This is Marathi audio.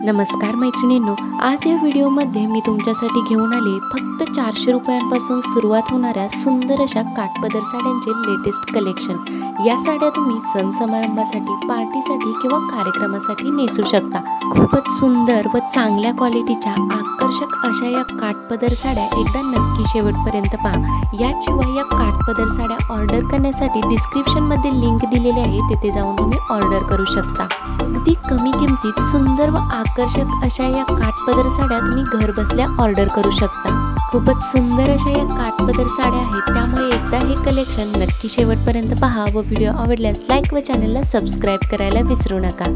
नमस्कार मैत्रिणींनो, आज या व्हिडिओमध्ये मी तुमच्यासाठी घेऊन आले फक्त 400 रुपयांपासून सुरुवात होणाऱ्या सुंदर अशा काठपदर साड्यांचे लेटेस्ट कलेक्शन। या साड्या तुम्ही सण समारंभासाठी, पार्टीसाठी किंवा कार्यक्रमासाठी नेसू शकता। खूपच सुंदर व चांगल्या क्वालिटीच्या आकर्षक अशा या काठपदर साड्या एकदा नक्की शेवटपर्यंत पहा। याशिवाय या काठपदर साड्या ऑर्डर करण्यासाठी डिस्क्रिप्शनमध्ये लिंक दिलेली आहे, तिथे जाऊन तुम्ही ऑर्डर करू शकता। अगदी कमी किमतीत सुंदर व आकर्षक अशा या काठपदर साड्या तुम्ही घर बसल्या ऑर्डर करू शकता। खूपच सुंदर अशा या काठपदर साड्या आहेत, त्यामुळे एकदा हे कलेक्शन नक्की शेवटपर्यंत पहा व व्हिडिओ आवडल्यास लाईक व चॅनलला सबस्क्राईब करायला विसरू नका।